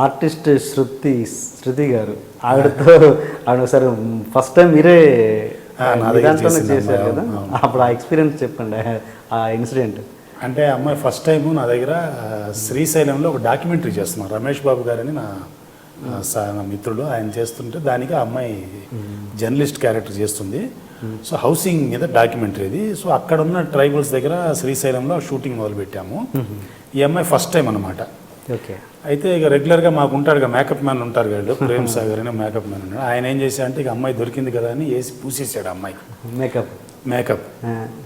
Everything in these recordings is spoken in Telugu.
ఆర్టిస్ట్ శృతి గారు, ఆవిడతో ఆవిడ ఒకసారి ఫస్ట్ టైం మీరే దాంట్లోనే చేశారు కదా, అప్పుడు ఆ ఎక్స్పీరియన్స్ చెప్పండి, ఆ ఇన్సిడెంట్. అంటే అమ్మాయి ఫస్ట్ టైము నా దగ్గర శ్రీశైలంలో ఒక డాక్యుమెంటరీ చేస్తున్నాను. రమేష్ బాబు గారని నా మిత్రుడు, ఆయన చేస్తుంటే దానికి ఆ అమ్మాయి జర్నలిస్ట్ క్యారెక్టర్ చేస్తుంది. సో హౌసింగ్ మీద డాక్యుమెంటరీ ఇది. సో అక్కడ ఉన్న ట్రైబల్స్ దగ్గర శ్రీశైలంలో షూటింగ్ మొదలుపెట్టాము. ఈ అమ్మాయి ఫస్ట్ టైం అనమాట. ఓకే. అయితే ఇక రెగ్యులర్గా మాకు ఉంటారు కదా మేకప్ మ్యాన్ ఉంటారు కదా, ప్రేమ్ సాగర్ అని మేకప్ మ్యాన్ ఉన్నాడు. ఆయన ఏం చేశాడంటే ఇక అమ్మాయి దొరికింది కదా అని వేసి పూసేసాడు అమ్మాయికి మేకప్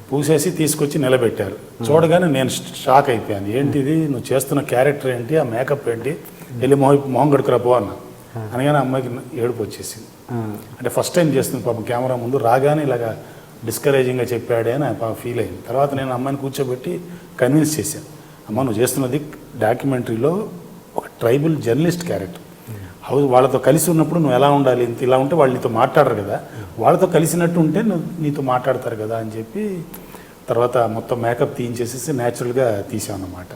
పూసేసి తీసుకొచ్చి నిలబెట్టారు. చూడగానే నేను షాక్ అయిపోయాను. ఏంటిది, నువ్వు చేస్తున్న క్యారెక్టర్ ఏంటి, ఆ మేకప్ ఏంటి, వెళ్ళి మొహం గడుకురా పో అన్న. అనగానే అమ్మాయికి ఏడుపు వచ్చేసింది. అంటే ఫస్ట్ టైం చేస్తుంది పాపం కెమెరా ముందు. రాగానే ఇలాగా డిస్కరేజింగ్గా చెప్పాడే అని ఫీల్ అయింది. తర్వాత నేను అమ్మాయిని కూర్చోబెట్టి కన్విన్స్ చేశాను. అమ్మ, నువ్వు చేస్తున్నది డాక్యుమెంటరీలో ఒక ట్రైబల్ జర్నలిస్ట్ క్యారెక్టర్. వాళ్ళతో కలిసి ఉన్నప్పుడు నువ్వు ఎలా ఉండాలి, ఇంత ఇలా ఉంటే వాళ్ళు నీతో మాట్లాడరు కదా, వాళ్ళతో కలిసినట్టు ఉంటే నువ్వు నీతో మాట్లాడతారు కదా అని చెప్పి తర్వాత మొత్తం మేకప్ తీయించేసేసి న్యాచురల్గా తీసామన్నమాట.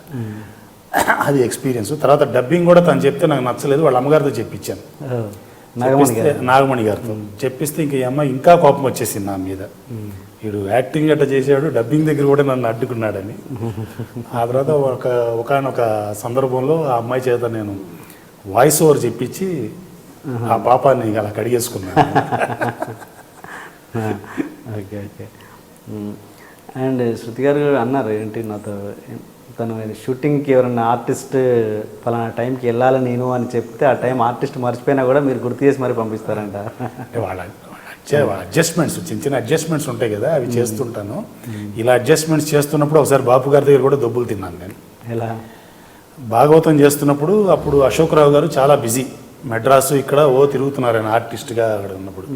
అది ఎక్స్పీరియన్స్. తర్వాత డబ్బింగ్ కూడా తను చెప్తే నాకు నచ్చలేదు, వాళ్ళ అమ్మగారితో చెప్పించాను, నాగమణి గారితో చెప్పిస్తే ఇంక ఈ అమ్మాయి ఇంకా కోపం వచ్చేసింది నా మీద. వీడు యాక్టింగ్ అట్లా చేశాడు, డబ్బింగ్ దగ్గర కూడా నన్ను అడ్డుకున్నాడని. ఆ తర్వాత ఒకనొక సందర్భంలో ఆ అమ్మాయి చేత నేను వాయిస్ ఓవర్ చెప్పించి ఆ పాపాన్ని అలా కడిగేసుకున్నాను. Okay okay. And Shruti garu అన్నారు ఏంటి నాతో, తను షూటింగ్కి ఎవరైనా ఆర్టిస్ట్ ఫలానా టైంకి వెళ్ళాలి నేను అని చెప్తే ఆ టైం ఆర్టిస్ట్ మర్చిపోయినా కూడా మీరు గుర్తు చేసి మరి పంపిస్తారంట. వాళ్ళ అడ్జస్ట్మెంట్స్, చిన్న చిన్న అడ్జస్ట్మెంట్స్ ఉంటాయి కదా, అవి చేస్తుంటాను. ఇలా అడ్జస్ట్మెంట్స్ చేస్తున్నప్పుడు ఒకసారి బాపు గారి దగ్గర కూడా దొబ్బులు తిన్నాను నేను. ఎలా? భాగవతం చేస్తున్నప్పుడు అప్పుడు అశోక్ రావు గారు చాలా బిజీ, మెడ్రాసు ఇక్కడ తిరుగుతున్నారు ఆయన ఆర్టిస్ట్గా అక్కడ ఉన్నప్పుడు.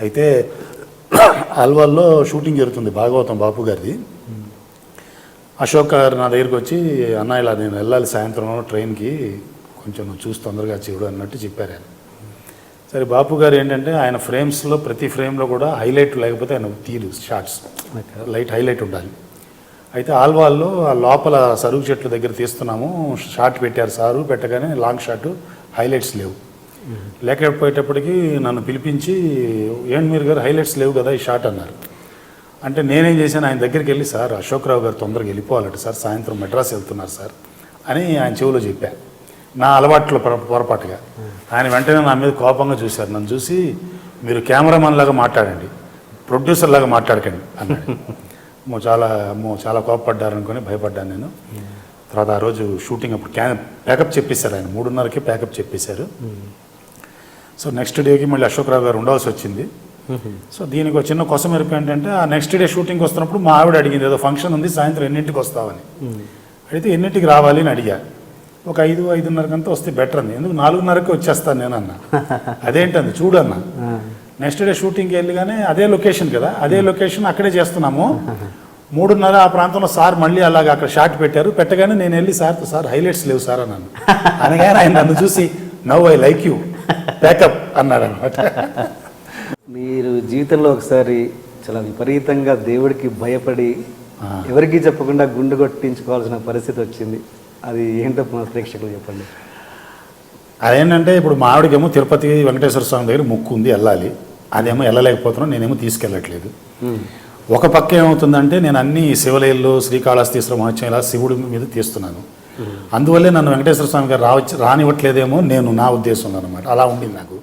అయితే అల్వాల్లో షూటింగ్ జరుగుతుంది భాగవతం బాపు గారిది. అశోక్ గారు నా దగ్గరికి వచ్చి, అన్న ఇలా నేను వెళ్ళాలి సాయంత్రం ట్రైన్కి, కొంచెం నువ్వు చూసి తొందరగా చూడు అన్నట్టు చెప్పారు ఆయన. సరే, బాపు గారు ఏంటంటే ఆయన ఫ్రేమ్స్లో ప్రతి ఫ్రేమ్లో కూడా హైలైట్ లేకపోతే ఆయన తీరు షార్ట్స్ లైట్ హైలైట్ ఉండాలి. అయితే ఆల్వాల్లో ఆ లోపల సరుకు చెట్ల దగ్గర తీస్తున్నాము, షార్ట్ పెట్టారు సారు, పెట్టగానే లాంగ్ షాట్ హైలైట్స్ లేవు. లేకపోయేటప్పటికి నన్ను పిలిపించి, ఏంటి మీరు గారు హైలైట్స్ లేవు కదా ఈ షాట్ అన్నారు. అంటే నేనేం చేశాను, ఆయన దగ్గరికి వెళ్ళి, సార్ అశోక్ రావు గారు తొందరగా వెళ్ళిపోవాలట సార్, సాయంత్రం మెడ్రాస్ వెళ్తున్నారు సార్ అని ఆయన చెవిలో చెప్పాను, నా అలవాట్లో పొరపాటుగా. ఆయన వెంటనే నా మీద కోపంగా చూశారు. నన్ను చూసి, మీరు కెమెరామన్ లాగా మాట్లాడండి, ప్రొడ్యూసర్ లాగా మాట్లాడకండి అన్నాడు. చాలా కోపపడ్డారు అనుకుని భయపడ్డాను నేను. తర్వాత ఆ రోజు షూటింగ్ అప్పుడు ప్యాకప్ చెప్పేశారు ఆయన, 3:30కి ప్యాకప్ చెప్పేశారు. సో నెక్స్ట్ డేకి మళ్ళీ అశోక్ రావు గారు ఉండాల్సి వచ్చింది. సో దీనికి ఒక చిన్న కొస మెరుపు ఏంటంటే, ఆ నెక్స్ట్ డే షూటింగ్కి వస్తున్నప్పుడు మా ఆవిడ అడిగింది, ఏదో ఫంక్షన్ ఉంది సాయంత్రం ఎన్నింటికి వస్తావని. అయితే ఎన్నింటికి రావాలి అని అడిగా. ఒక 5-5:30 వస్తే బెటర్ అంది. ఎందుకు 4:30కి వచ్చేస్తాను నేను అన్నా. అదేంటంది చూడన్నా. నెక్స్ట్ డే షూటింగ్కి వెళ్ళగానే అదే లొకేషన్ కదా, అదే లొకేషన్ అక్కడే చేస్తున్నాము. 3:30 ఆ ప్రాంతంలో సార్ మళ్ళీ అలాగే అక్కడ షాట్ పెట్టారు. పెట్టగానే నేను వెళ్ళి సార్ హైలైట్స్ లేవు సార్ అన్నాను. అనగానే ఆయన నన్ను చూసి, now I like you, pack up అన్నాడు అనమాట. మీరు జీవితంలో ఒకసారి చాలా విపరీతంగా దేవుడికి భయపడి ఎవరికి చెప్పకుండా గుండు కొట్టించుకోవాల్సిన పరిస్థితి వచ్చింది, అది ఏంటో ప్రేక్షకులు చెప్పండి. అదేంటంటే, ఇప్పుడు మా ఆవిడకేమో తిరుపతి వెంకటేశ్వర స్వామి దగ్గర మొక్కు ఉంది, వెళ్ళాలి. అదేమో వెళ్ళలేకపోతున్నాను, నేనేమో తీసుకెళ్ళట్లేదు. ఒక పక్క ఏమవుతుందంటే, నేను అన్ని శివలయంలో శ్రీకాళహస్తీశ్వర మహోత్సవం ఇలా శివుడి మీద తీస్తున్నాను. అందువల్లే నన్ను వెంకటేశ్వర స్వామి గారు రానివ్వట్లేదేమో నేను, నా ఉద్దేశం అనమాట. అలా ఉండింది నాకు.